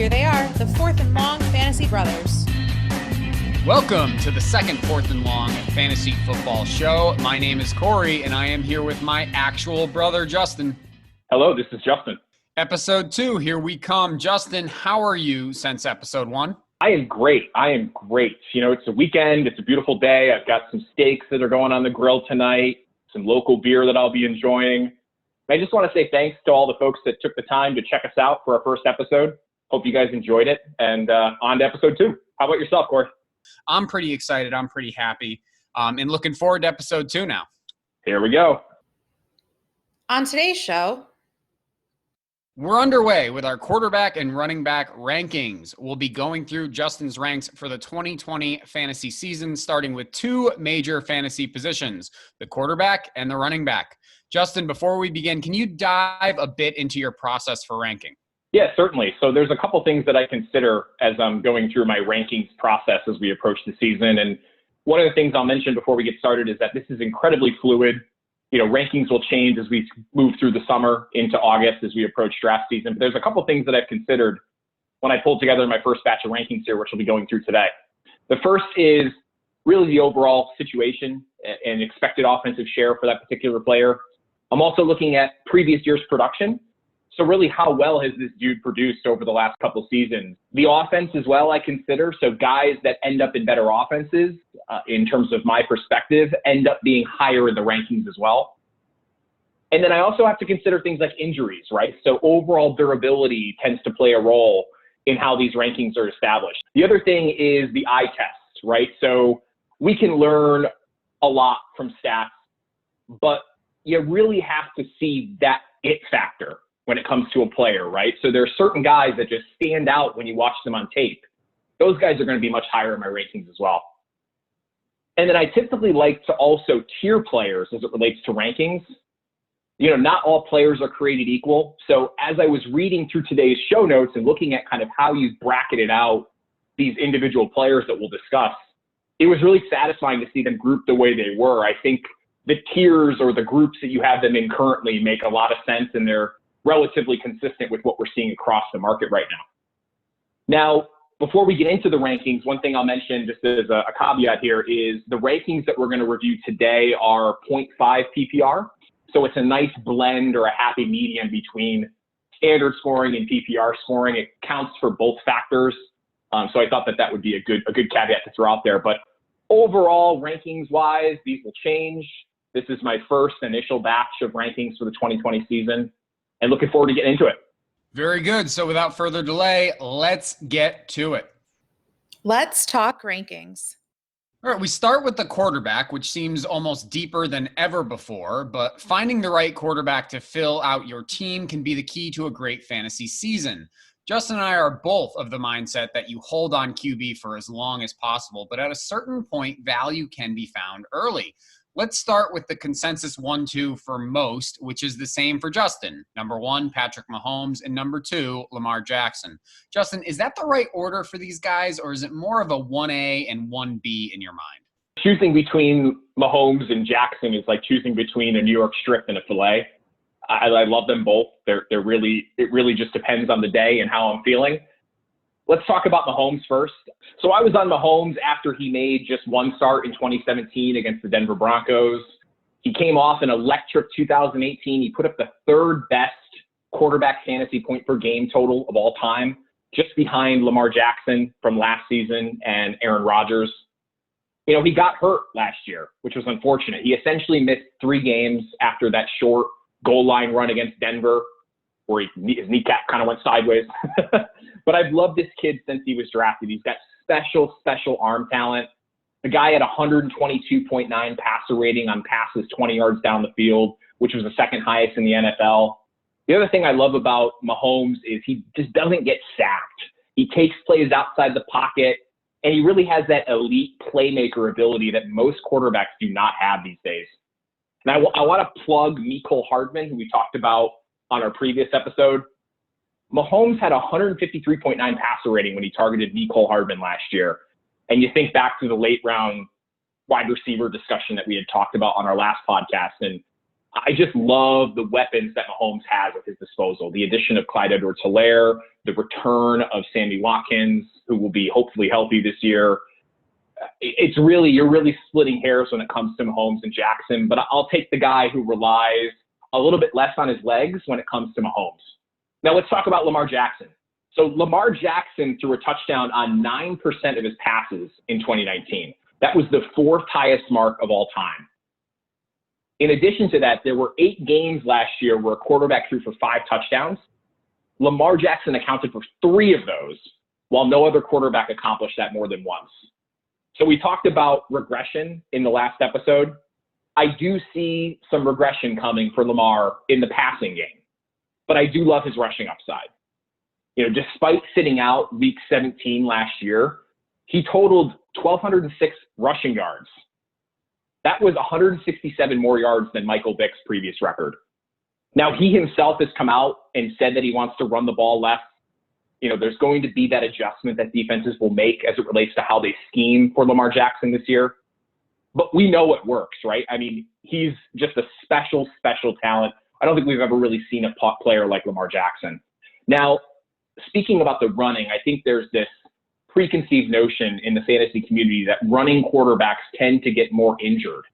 Here they are, the Fourth and Long Fantasy Brothers. Welcome to the second Fourth and Long Fantasy Football Show. My name is Corey, and I am here with my actual brother, Justin. Hello, this is Justin. Episode 2, here we come. Justin, how are you since episode 1? I am great. You know, it's a weekend. It's a beautiful day. I've got some steaks that are going on the grill tonight, some local beer that I'll be enjoying. I just want to say thanks to all the folks that took the time to check us out for our first episode. Hope you guys enjoyed it. And on to episode 2. How about yourself, Corey? I'm pretty excited. I'm pretty happy. And looking forward to episode 2 now. Here we go. On today's show, we're underway with our quarterback and running back rankings. We'll be going through Justin's ranks for the 2020 fantasy season, starting with 2 major fantasy positions, the quarterback and the running back. Justin, before we begin, can you dive a bit into your process for ranking? Yeah, certainly. So there's a couple things that I consider as I'm going through my rankings process as we approach the season. And one of the things I'll mention before we get started is that this is incredibly fluid. You know, rankings will change as we move through the summer into August as we approach draft season. But there's a couple things that I've considered when I pulled together my first batch of rankings here, which we'll be going through today. The first is really the overall situation and expected offensive share for that particular player. I'm also looking at previous year's production. So really, how well has this dude produced over the last couple seasons? The offense as well, I consider. So guys that end up in better offenses, in terms of my perspective, end up being higher in the rankings as well. And then I also have to consider things like injuries, right? So overall durability tends to play a role in how these rankings are established. The other thing is the eye test, right? So we can learn a lot from stats, but you really have to see that it factor when it comes to a player, right? So there are certain guys that just stand out when you watch them on tape. Those guys are going to be much higher in my rankings as well. And then I typically like to also tier players as it relates to rankings. You know, not all players are created equal. So as I was reading through today's show notes and looking at kind of how you bracketed out these individual players that we'll discuss, it was really satisfying to see them grouped the way they were. I think the tiers or the groups that you have them in currently make a lot of sense, and they're relatively consistent with what we're seeing across the market right now. Now, before we get into the rankings, one thing I'll mention just as a caveat here is the rankings that we're going to review today are 0.5 PPR. So it's a nice blend or a happy medium between standard scoring and PPR scoring. It counts for both factors. So I thought that would be a good caveat to throw out there. But overall, rankings-wise, these will change. This is my first initial batch of rankings for the 2020 season, and looking forward to getting into it. Very good. So without further delay, let's get to it. let's talk rankings. All right, we start with the quarterback, which seems almost deeper than ever before, but finding the right quarterback to fill out your team can be the key to a great fantasy season. Justin and I are both of the mindset that you hold on QB for as long as possible, but at a certain point, value can be found early. Let's start with the consensus 1-2 for most, which is the same for Justin. Number 1, Patrick Mahomes, and number 2, Lamar Jackson. Justin, is that the right order for these guys, or is it more of a 1A and 1B in your mind? Choosing between Mahomes and Jackson is like choosing between a New York strip and a filet. I love them both. It really just depends on the day and how I'm feeling. Let's talk about Mahomes first. So I was on Mahomes after he made just one start in 2017 against the Denver Broncos. He came off an electric 2018. He put up the third best quarterback fantasy point per game total of all time, just behind Lamar Jackson from last season and Aaron Rodgers. You know, he got hurt last year, which was unfortunate. He essentially missed 3 games after that short goal line run against Denver, where his kneecap kind of went sideways. But I've loved this kid since he was drafted. He's got special arm talent. The guy had 122.9 passer rating on passes 20 yards down the field, which was the second highest in the NFL. The other thing I love about Mahomes is he just doesn't get sacked. He takes plays outside the pocket, and he really has that elite playmaker ability that most quarterbacks do not have these days. And I want to plug Mecole Hardman, who we talked about on our previous episode. Mahomes had 153.9 passer rating when he targeted Mecole Hardman last year. And you think back to the late round wide receiver discussion that we had talked about on our last podcast. And I just love the weapons that Mahomes has at his disposal. The addition of Clyde Edwards-Helaire, the return of Sammy Watkins, who will be hopefully healthy this year. You're really splitting hairs when it comes to Mahomes and Jackson, but I'll take the guy who relies a little bit less on his legs when it comes to Mahomes. Now let's talk about Lamar Jackson. So Lamar Jackson threw a touchdown on 9% of his passes in 2019. That was the 4th highest mark of all time. In addition to that, there were 8 games last year where a quarterback threw for 5 touchdowns. Lamar Jackson accounted for 3 of those, while no other quarterback accomplished that more than once. So we talked about regression in the last episode. I do see some regression coming for Lamar in the passing game, but I do love his rushing upside. Despite sitting out week 17 last year, he totaled 1,206 rushing yards. That was 167 more yards than Michael Vick's previous record. Now, he himself has come out and said that he wants to run the ball less. There's going to be that adjustment that defenses will make as it relates to how they scheme for Lamar Jackson this year. But we know it works, right? I mean, he's just a special, special talent. I don't think we've ever really seen a player like Lamar Jackson. Now, speaking about the running, I think there's this preconceived notion in the fantasy community that running quarterbacks tend to get more injured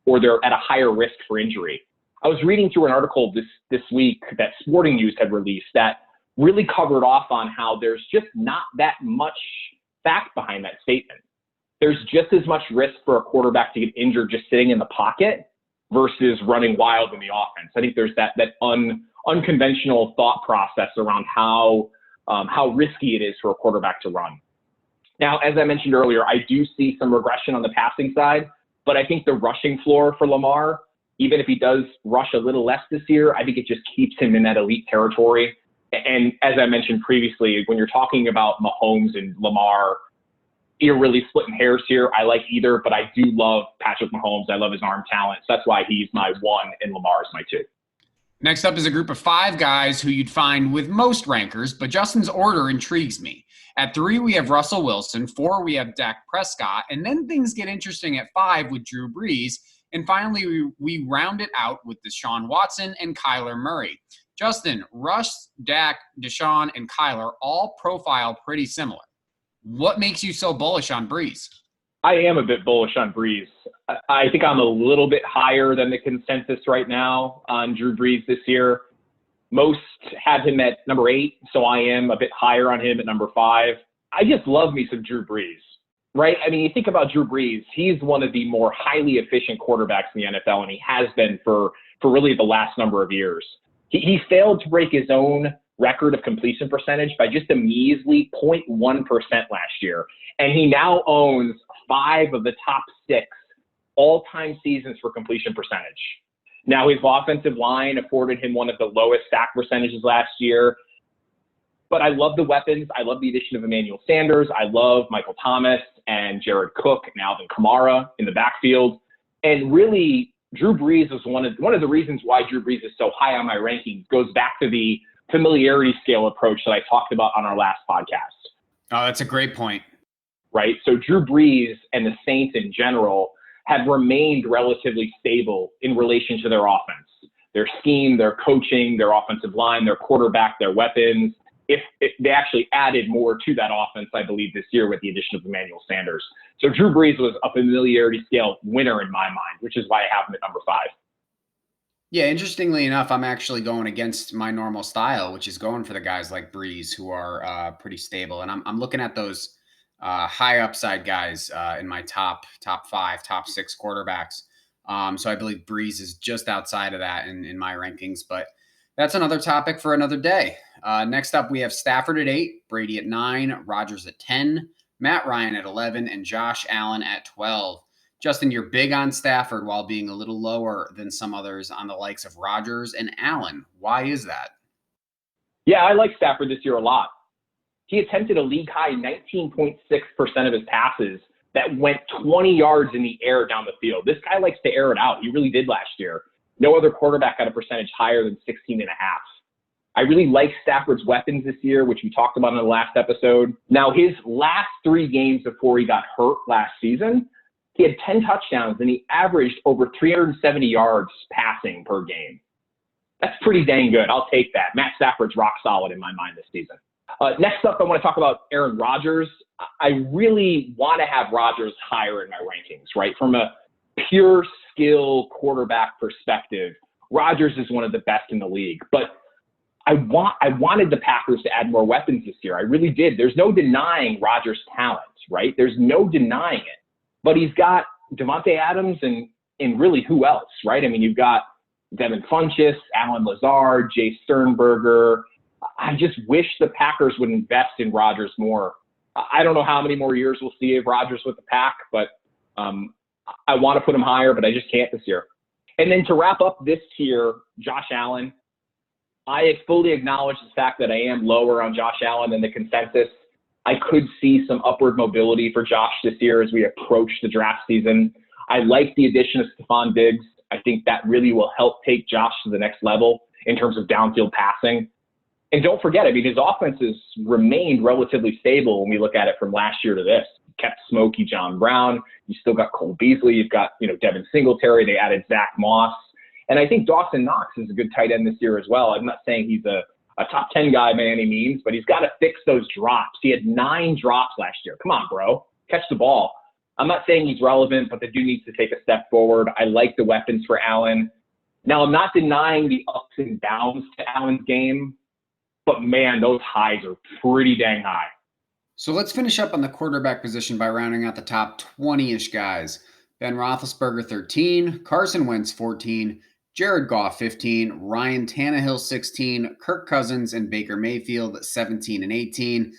or they're at a higher risk for injury. I was reading through an article this week that Sporting News had released that really covered off on how there's just not that much fact behind that statement. There's just as much risk for a quarterback to get injured just sitting in the pocket versus running wild in the offense. I think there's that unconventional thought process around how risky it is for a quarterback to run. Now, as I mentioned earlier, I do see some regression on the passing side, but I think the rushing floor for Lamar, even if he does rush a little less this year, I think it just keeps him in that elite territory. And as I mentioned previously, when you're talking about Mahomes and Lamar, you're really splitting hairs here. I like either, but I do love Patrick Mahomes. I love his arm talent. So that's why he's my 1 and Lamar's my 2. Next up is a group of 5 guys who you'd find with most rankers, but Justin's order intrigues me. At 3, we have Russell Wilson. 4, we have Dak Prescott. And then things get interesting at 5 with Drew Brees. And finally, we round it out with Deshaun Watson and Kyler Murray. Justin, Russ, Dak, Deshaun, and Kyler all profile pretty similar. What makes you so bullish on Brees? I am a bit bullish on Brees. I think I'm a little bit higher than the consensus right now on Drew Brees this year. Most have him at number 8, so I am a bit higher on him at number 5. I just love me some Drew Brees, right? I mean, you think about Drew Brees, he's one of the more highly efficient quarterbacks in the NFL, and he has been for really the last number of years. He failed to break his own record of completion percentage by just a measly 0.1% last year. And he now owns 5 of the top 6 all-time seasons for completion percentage. Now, his offensive line afforded him one of the lowest sack percentages last year. But I love the weapons. I love the addition of Emmanuel Sanders. I love Michael Thomas and Jared Cook and Alvin Kamara in the backfield. And really, Drew Brees is one of the reasons why Drew Brees is so high on my rankings goes back to the familiarity scale approach that I talked about on our last podcast. Oh, that's a great point. Right? So Drew Brees and the Saints in general have remained relatively stable in relation to their offense, their scheme, their coaching, their offensive line, their quarterback, their weapons. If they actually added more to that offense, I believe, this year with the addition of Emmanuel Sanders. So Drew Brees was a familiarity scale winner in my mind, which is why I have him at number 5. Yeah, interestingly enough, I'm actually going against my normal style, which is going for the guys like Brees who are pretty stable. And I'm looking at those high upside guys in my top 5, top 6 quarterbacks. So I believe Brees is just outside of that in my rankings, but that's another topic for another day. Next up, we have Stafford at 8, Brady at 9, Rodgers at 10, Matt Ryan at 11, and Josh Allen at 12. Justin, you're big on Stafford while being a little lower than some others on the likes of Rodgers and Allen. Why is that? Yeah, I like Stafford this year a lot. He attempted a league-high 19.6% of his passes that went 20 yards in the air down the field. This guy likes to air it out. He really did last year. No other quarterback had a percentage higher than 16.5. I really like Stafford's weapons this year, which we talked about in the last episode. Now, his last 3 games before he got hurt last season, He had 10 touchdowns, and he averaged over 370 yards passing per game. That's pretty dang good. I'll take that. Matt Stafford's rock solid in my mind this season. Next up, I want to talk about Aaron Rodgers. I really want to have Rodgers higher in my rankings, right? From a pure skill quarterback perspective, Rodgers is one of the best in the league. But I wanted the Packers to add more weapons this year. I really did. There's no denying Rodgers' talent, right? There's no denying it. But he's got Devontae Adams and really who else, right? I mean, you've got Devin Funchess, Alan Lazard, Jay Sternberger. I just wish the Packers would invest in Rodgers more. I don't know how many more years we'll see of Rodgers with the Pack, but I want to put him higher, but I just can't this year. And then to wrap up this tier, Josh Allen. I fully acknowledge the fact that I am lower on Josh Allen than the consensus. I could see some upward mobility for Josh this year as we approach the draft season. I like the addition of Stephon Diggs. I think that really will help take Josh to the next level in terms of downfield passing. And don't forget, I mean, his offense has remained relatively stable when we look at it from last year to this. Kept Smokey John Brown. You still got Cole Beasley. You've got, Devin Singletary. They added Zach Moss. And I think Dawson Knox is a good tight end this year as well. I'm not saying he's a top 10 guy by any means, but he's got to fix those drops. He had 9 drops last year. Come on, bro. Catch the ball. I'm not saying he's relevant, but the dude needs to take a step forward. I like the weapons for Allen. Now, I'm not denying the ups and downs to Allen's game, but man, those highs are pretty dang high. So let's finish up on the quarterback position by rounding out the top 20-ish guys. Ben Roethlisberger, 13. Carson Wentz, 14. Jared Goff, 15. Ryan Tannehill, 16. Kirk Cousins and Baker Mayfield, 17 and 18.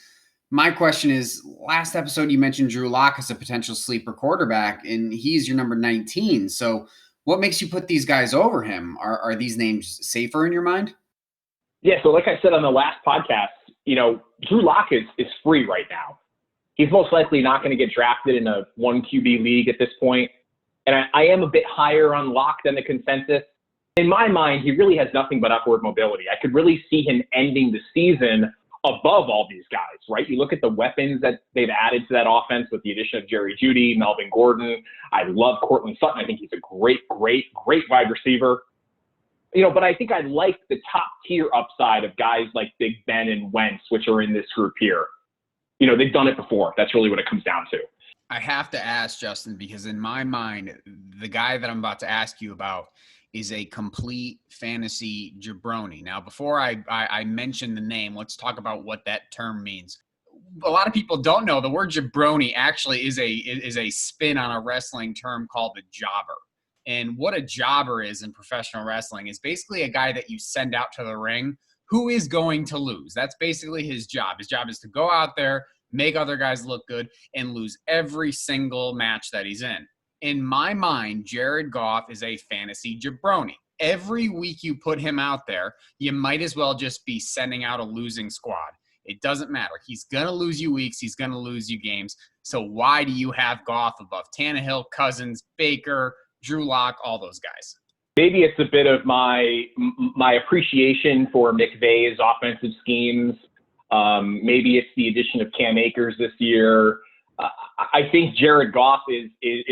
My question is, last episode you mentioned Drew Lock as a potential sleeper quarterback, and he's your number 19. So what makes you put these guys over him? Are these names safer in your mind? Yeah, so like I said on the last podcast, Drew Lock is free right now. He's most likely not going to get drafted in a 1 QB league at this point. And I am a bit higher on Lock than the consensus. In my mind, he really has nothing but upward mobility. I could really see him ending the season above all these guys, right? You look at the weapons that they've added to that offense with the addition of Jerry Jeudy, Melvin Gordon. I love Cortland Sutton. I think he's a great wide receiver. But I think I like the top tier upside of guys like Big Ben and Wentz, which are in this group here. They've done it before. That's really what it comes down to. I have to ask, Justin, because in my mind, the guy that I'm about to ask you about is a complete fantasy jabroni. Now, before I mention the name, let's talk about what that term means. A lot of people don't know the word jabroni actually is a spin on a wrestling term called the jobber. And what a jobber is in professional wrestling is basically a guy that you send out to the ring who is going to lose. That's basically his job. His job is to go out there, make other guys look good, and lose every single match that he's in. In my mind, Jared Goff is a fantasy jabroni. Every week you put him out there, you might as well just be sending out a losing squad. It doesn't matter. He's going to lose you weeks. He's going to lose you games. So why do you have Goff above Tannehill, Cousins, Baker, Drew Lock, all those guys? Maybe it's a bit of my appreciation for McVay's offensive schemes. Maybe it's the addition of Cam Akers this year. I think Jared Goff is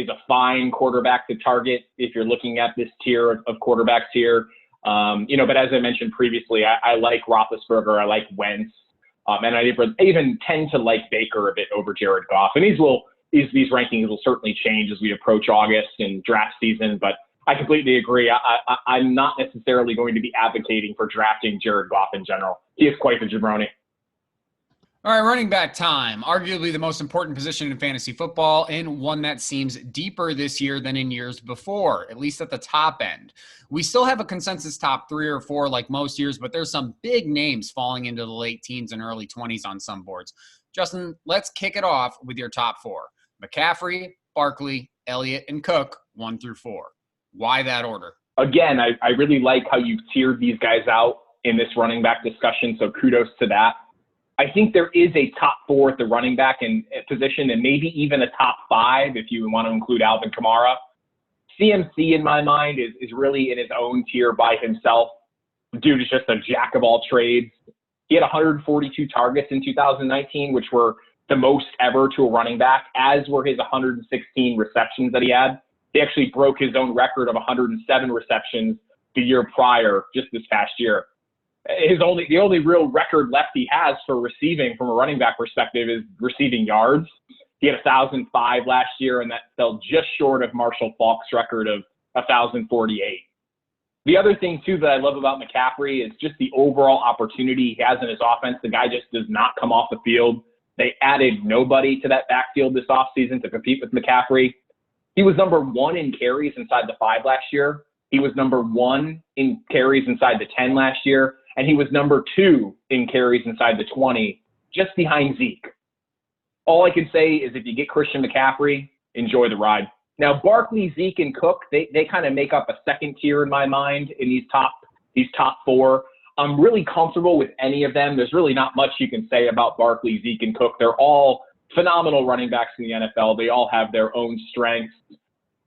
a fine quarterback to target if you're looking at this tier of quarterbacks here. But as I mentioned previously, I like Roethlisberger. I like Wentz. And I even tend to like Baker a bit over Jared Goff. And these rankings will certainly change as we approach August and draft season. But I completely agree. I'm not necessarily going to be advocating for drafting Jared Goff in general. He is quite the jabroni. All right, running back time. Arguably the most important position in fantasy football and one that seems deeper this year than in years before, at least at the top end. We still have a consensus top 3 or 4 like most years, but there's some big names falling into the late teens and early 20s on some boards. Justin, let's kick it off with your top 4. McCaffrey, Barkley, Elliott, and Cook, 1 through 4. Why that order? Again, I really like how you've tiered these guys out in this running back discussion, so kudos to that. I think there is a top 4 at the running back position and maybe even a top 5 if you want to include Alvin Kamara. CMC, in my mind, is really in his own tier by himself. Dude is just a jack of all trades. He had 142 targets in 2019, which were the most ever to a running back, as were his 116 receptions that he had. He actually broke his own record of 107 receptions the year prior, just this past year. The only real record left he has for receiving from a running back perspective is receiving yards. He had 1,005 last year, and that fell just short of Marshall Faulk's record of 1,048. The other thing, too, that I love about McCaffrey is just the overall opportunity he has in his offense. The guy just does not come off the field. They added nobody to that backfield this offseason to compete with McCaffrey. He was number 1 in carries inside the 5 last year. He was number 1 in carries inside the 10 last year. And he was number 2 in carries inside the 20, just behind Zeke. All I can say is if you get Christian McCaffrey, enjoy the ride. Now, Barkley, Zeke, and Cook, they kind of make up a second tier in my mind in these top 4. I'm really comfortable with any of them. There's really not much you can say about Barkley, Zeke, and Cook. They're all phenomenal running backs in the NFL. They all have their own strengths.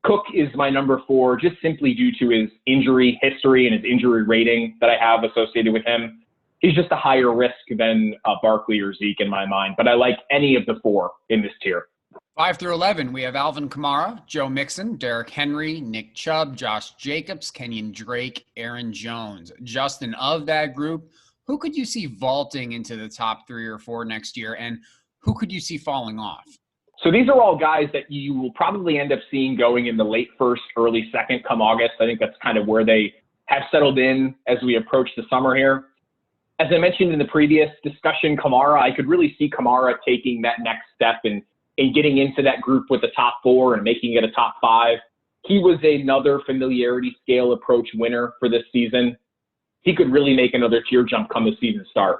Cook is my number 4, just simply due to his injury history and his injury rating that I have associated with him. He's just a higher risk than Barkley or Zeke in my mind, but I like any of the 4 in this tier. 5 through 11, we have Alvin Kamara, Joe Mixon, Derick Henry, Nick Chubb, Josh Jacobs, Kenyan Drake, Aaron Jones. Justin, of that group, who could you see vaulting into the top 3 or 4 next year, and who could you see falling off? So these are all guys that you will probably end up seeing going in the late first, early second come August. I think that's kind of where they have settled in as we approach the summer here. As I mentioned in the previous discussion, Kamara, I could really see Kamara taking that next step and getting into that group with the top 4 and making it a top 5. He was another familiarity scale approach winner for this season. He could really make another tier jump come the season start.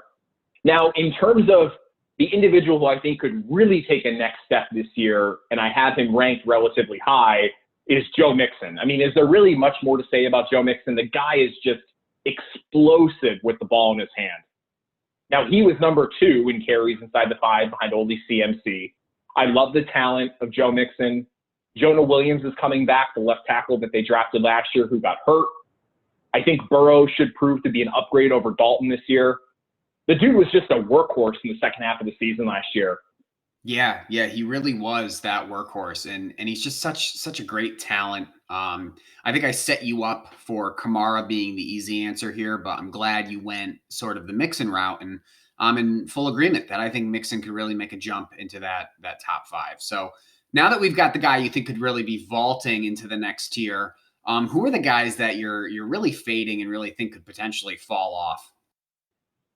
Now, in terms of the individual who I think could really take a next step this year, and I have him ranked relatively high, is Joe Mixon. I mean, is there really much more to say about Joe Mixon? The guy is just explosive with the ball in his hand. Now, he was number 2 in carries inside the 5 behind only CMC. I love the talent of Joe Mixon. Jonah Williams is coming back, the left tackle that they drafted last year who got hurt. I think Burrow should prove to be an upgrade over Dalton this year. The dude was just a workhorse in the second half of the season last year. Yeah, he really was that workhorse, and he's just such a great talent. I think I set you up for Kamara being the easy answer here, but I'm glad you went sort of the Mixon route, and I'm in full agreement that I think Mixon could really make a jump into that top 5. So now that we've got the guy you think could really be vaulting into the next tier, who are the guys that you're really fading and really think could potentially fall off?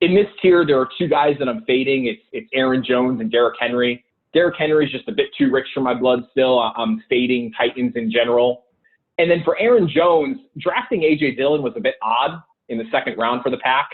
In this tier, there are 2 guys that I'm fading. It's Aaron Jones and Derick Henry. Derick Henry is just a bit too rich for my blood still. I'm fading Titans in general. And then for Aaron Jones, drafting A.J. Dillon was a bit odd in the second round for the Pack.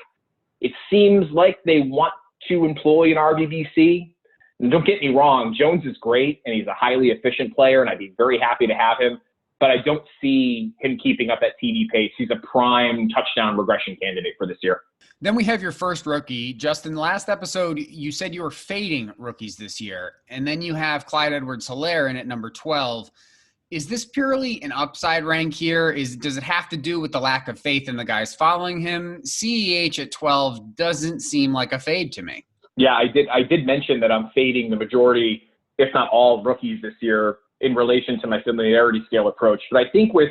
It seems like they want to employ an RBBC. And don't get me wrong, Jones is great, and he's a highly efficient player, and I'd be very happy to have him. But I don't see him keeping up that TD pace. He's a prime touchdown regression candidate for this year. Then we have your first rookie. Justin, last episode, you said you were fading rookies this year. And then you have Clyde Edwards-Helaire in at number 12. Is this purely an upside rank here? Does it have to do with the lack of faith in the guys following him? CEH at 12 doesn't seem like a fade to me. Yeah, I did mention that I'm fading the majority, if not all, rookies this year in relation to my familiarity scale approach. But I think with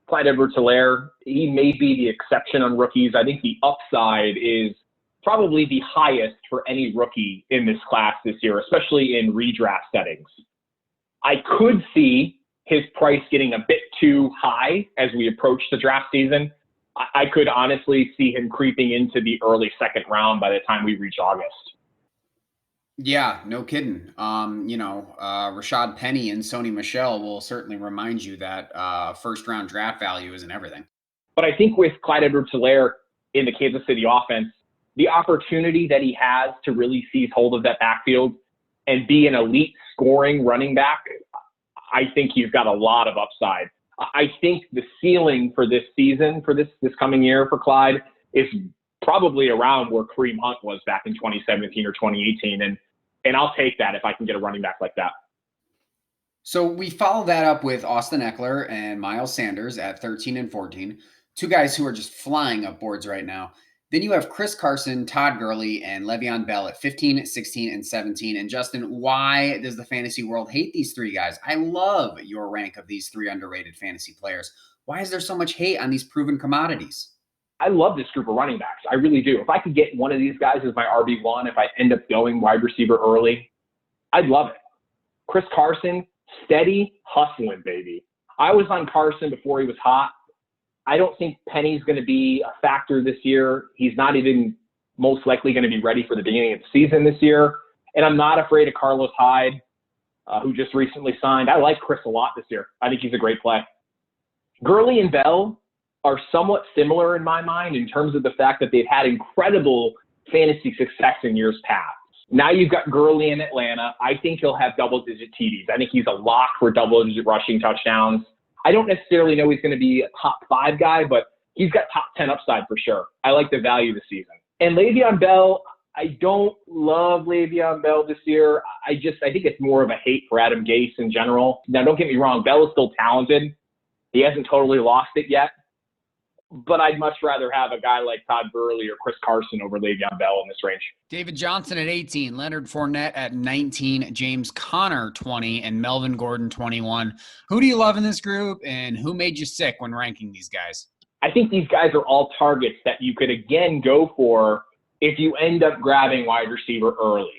Clyde Edwards-Helaire, he may be the exception on rookies. I think the upside is probably the highest for any rookie in this class this year, especially in redraft settings. I could see his price getting a bit too high as we approach the draft season. I could honestly see him creeping into the early second round by the time we reach August. Yeah, no kidding. Rashad Penny and Sony Michel will certainly remind you that first round draft value isn't everything. But I think with Clyde Edwards-Helaire in the Kansas City offense, the opportunity that he has to really seize hold of that backfield and be an elite scoring running back, I think he's got a lot of upside. I think the ceiling for this season, for this coming year for Clyde, is probably around where Kareem Hunt was back in 2017 or 2018. And I'll take that if I can get a running back like that. So we follow that up with Austin Eckler and Miles Sanders at 13 and 14, 2 guys who are just flying up boards right now. Then you have Chris Carson, Todd Gurley, and Le'Veon Bell at 15, 16, and 17. And Justin, why does the fantasy world hate these three guys? I love your rank of these three underrated fantasy players. Why is there so much hate on these proven commodities? I love this group of running backs. I really do. If I could get one of these guys as my RB1, if I end up going wide receiver early, I'd love it. Chris Carson, steady hustling, baby. I was on Carson before he was hot. I don't think Penny's going to be a factor this year. He's not even most likely going to be ready for the beginning of the season this year. And I'm not afraid of Carlos Hyde, who just recently signed. I like Chris a lot this year. I think he's a great play. Gurley and Bell are somewhat similar in my mind in terms of the fact that they've had incredible fantasy success in years past. Now you've got Gurley in Atlanta. I think he'll have double-digit TDs. I think he's a lock for double-digit rushing touchdowns. I don't necessarily know he's going to be a top 5 guy, but he's got top 10 upside for sure. I like the value this season. And Le'Veon Bell, I don't love Le'Veon Bell this year. I think it's more of a hate for Adam Gase in general. Now, don't get me wrong. Bell is still talented. He hasn't totally lost it yet. But I'd much rather have a guy like Todd Gurley or Chris Carson over Le'Veon Bell in this range. David Johnson at 18, Leonard Fournette at 19, James Conner 20, and Melvin Gordon 21. Who do you love in this group, and who made you sick when ranking these guys? I think these guys are all targets that you could, again, go for if you end up grabbing wide receiver early.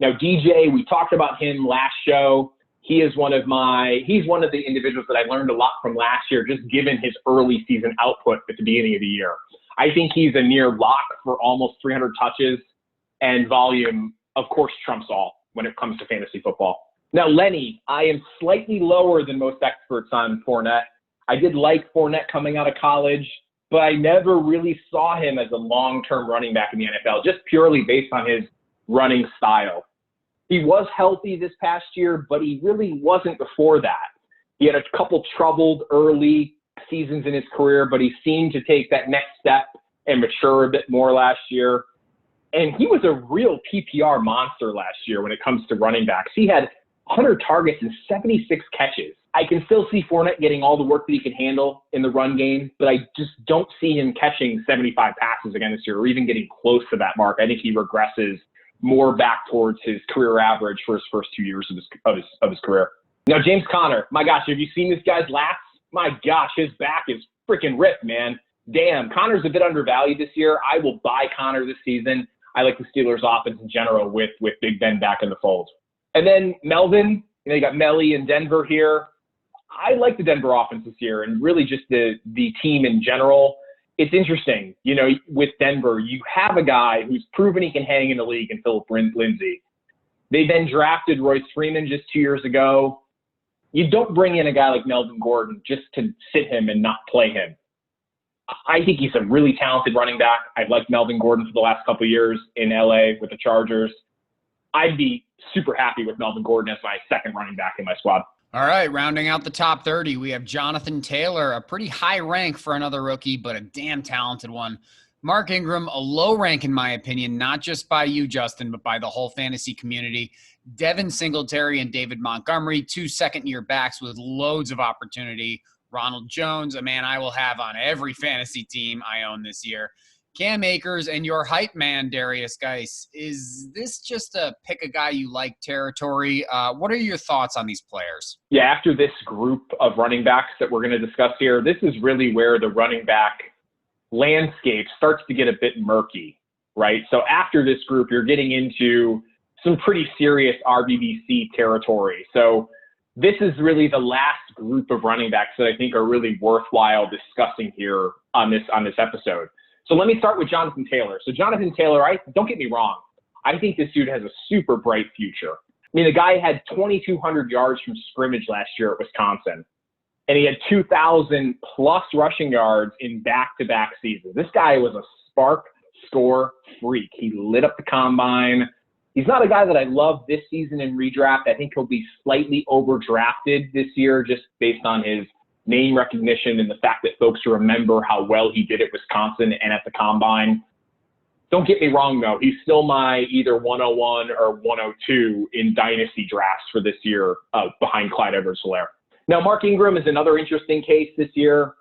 Now, DJ, we talked about him last show. He's one of the individuals that I learned a lot from last year, just given his early season output at the beginning of the year. I think he's a near lock for almost 300 touches, and volume, of course, trumps all when it comes to fantasy football. Now, Lenny, I am slightly lower than most experts on Fournette. I did like Fournette coming out of college, but I never really saw him as a long-term running back in the NFL, just purely based on his running style. He was healthy this past year, but he really wasn't before that. He had a couple troubled early seasons in his career, but he seemed to take that next step and mature a bit more last year. And he was a real PPR monster last year when it comes to running backs. He had 100 targets and 76 catches. I can still see Fournette getting all the work that he can handle in the run game, but I just don't see him catching 75 passes again this year or even getting close to that mark. I think he regresses more back towards his career average for his first 2 years of his career. Now, James Conner, my gosh, have you seen this guy's lats? My gosh, his back is freaking ripped, man. Damn, Conner's a bit undervalued this year. I will buy Conner this season. I like the Steelers' offense in general with Big Ben back in the fold. And then Melvin, you got Melly in Denver here. I like the Denver offense this year and really just the team in general. It's interesting, with Denver, you have a guy who's proven he can hang in the league in Philip Lindsay. They then drafted Royce Freeman just 2 years ago. You don't bring in a guy like Melvin Gordon just to sit him and not play him. I think he's a really talented running back. I've liked Melvin Gordon for the last couple of years in LA with the Chargers. I'd be super happy with Melvin Gordon as my second running back in my squad. All right, rounding out the top 30, we have Jonathan Taylor, a pretty high rank for another rookie, but a damn talented one. Mark Ingram, a low rank in my opinion, not just by you, Justin, but by the whole fantasy community. Devin Singletary and David Montgomery, 2 second-year backs with loads of opportunity. Ronald Jones, a man I will have on every fantasy team I own this year. Cam Akers and your hype man, Darius Geis. Is this just a pick a guy you like territory? What are your thoughts on these players? Yeah, after this group of running backs that we're going to discuss here, this is really where the running back landscape starts to get a bit murky, right? So after this group, you're getting into some pretty serious RBBC territory. So this is really the last group of running backs that I think are really worthwhile discussing here on this episode. So let me start with Jonathan Taylor. So Jonathan Taylor, don't get me wrong. I think this dude has a super bright future. I mean, the guy had 2,200 yards from scrimmage last year at Wisconsin, and he had 2,000 plus rushing yards in back-to-back seasons. This guy was a spark score freak. He lit up the combine. He's not a guy that I love this season in redraft. I think he'll be slightly overdrafted this year just based on his name recognition and the fact that folks remember how well he did at Wisconsin and at the combine. Don't get me wrong, though. He's still my either 101 or 102 in dynasty drafts for this year behind Clyde Edwards-Helaire. Now, Mark Ingram is another interesting case this year.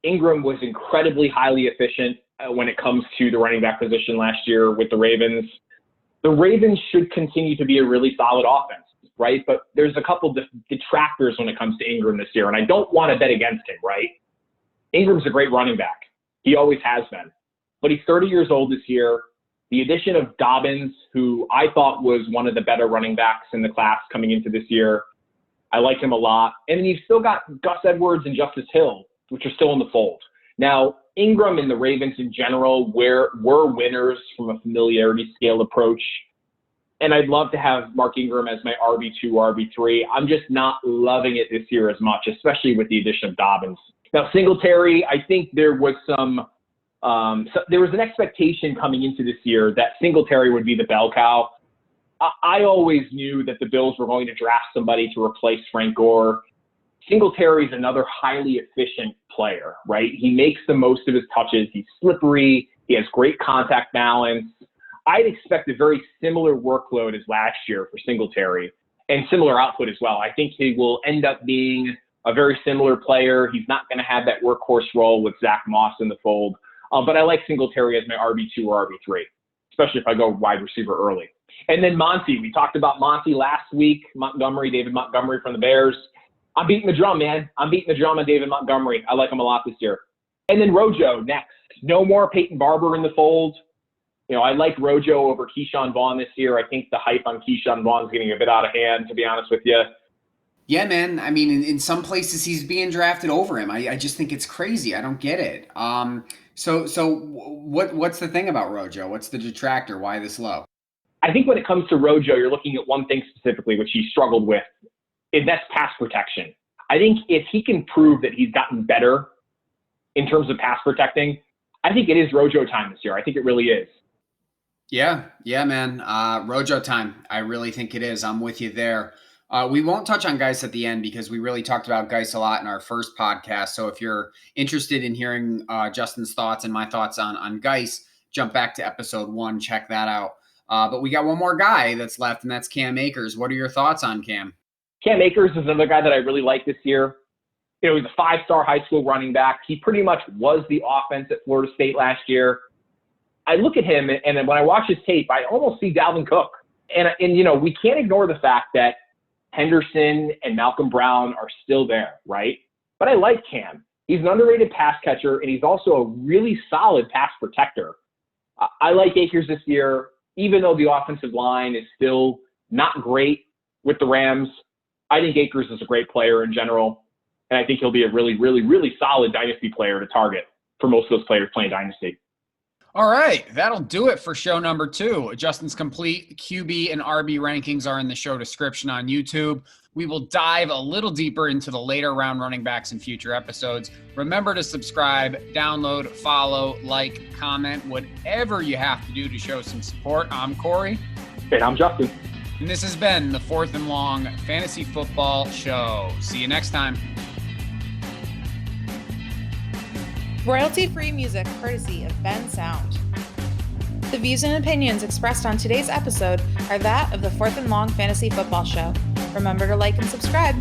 Ingram was incredibly highly efficient when it comes to the running back position last year with the Ravens. The Ravens should continue to be a really solid offense, right? But there's a couple detractors when it comes to Ingram this year, and I don't want to bet against him, right? Ingram's a great running back. He always has been. But he's 30 years old this year. The addition of Dobbins, who I thought was one of the better running backs in the class coming into this year, I like him a lot. And then you've still got Gus Edwards and Justice Hill, which are still in the fold. Now, Ingram and the Ravens in general were winners from a familiarity scale approach. And I'd love to have Mark Ingram as my RB2, RB3. I'm just not loving it this year as much, especially with the addition of Dobbins. Now, Singletary, I think there was there was an expectation coming into this year that Singletary would be the bell cow. I always knew that the Bills were going to draft somebody to replace Frank Gore. Singletary is another highly efficient player, right? He makes the most of his touches. He's slippery. He has great contact balance. I'd expect a very similar workload as last year for Singletary and similar output as well. I think he will end up being a very similar player. He's not going to have that workhorse role with Zach Moss in the fold. But I like Singletary as my RB2 or RB3, especially if I go wide receiver early. And then Monty, we talked about Monty last week, David Montgomery from the Bears. I'm beating the drum, man. I'm beating the drum on David Montgomery. I like him a lot this year. And then Rojo next. No more Peyton Barber in the fold. You know, I like Rojo over Keyshawn Vaughn this year. I think the hype on Keyshawn Vaughn is getting a bit out of hand, to be honest with you. Yeah, man. I mean, in some places he's being drafted over him. I just think it's crazy. I don't get it. So what's the thing about Rojo? What's the detractor? Why this low? I think when it comes to Rojo, you're looking at one thing specifically, which he struggled with, and that's pass protection. I think if he can prove that he's gotten better in terms of pass protecting, I think it is Rojo time this year. I think it really is. Yeah, man. Rojo time. I really think it is. I'm with you there. We won't touch on Geis at the end because we really talked about Geis a lot in our first podcast. So if you're interested in hearing Justin's thoughts and my thoughts on Geis, jump back to episode 1. Check that out. But we got one more guy that's left, and that's Cam Akers. What are your thoughts on Cam? Cam Akers is another guy that I really like this year. You know, he's a 5-star high school running back. He pretty much was the offense at Florida State last year. I look at him, and when I watch his tape, I almost see Dalvin Cook. And you know, we can't ignore the fact that Henderson and Malcolm Brown are still there, right? But I like Cam. He's an underrated pass catcher, and he's also a really solid pass protector. I like Akers this year, even though the offensive line is still not great with the Rams. I think Akers is a great player in general, and I think he'll be a really, really, really solid dynasty player to target for most of those players playing dynasty. All right, that'll do it for show number 2. Justin's complete QB and RB rankings are in the show description on YouTube. We will dive a little deeper into the later round running backs in future episodes. Remember to subscribe, download, follow, like, comment, whatever you have to do to show some support. I'm Corey. And I'm Justin. And this has been the Fourth and Long Fantasy Football Show. See you next time. Royalty-free music courtesy of Ben Sound. The views and opinions expressed on today's episode are that of the Fourth and Long Fantasy Football Show. Remember to like and subscribe.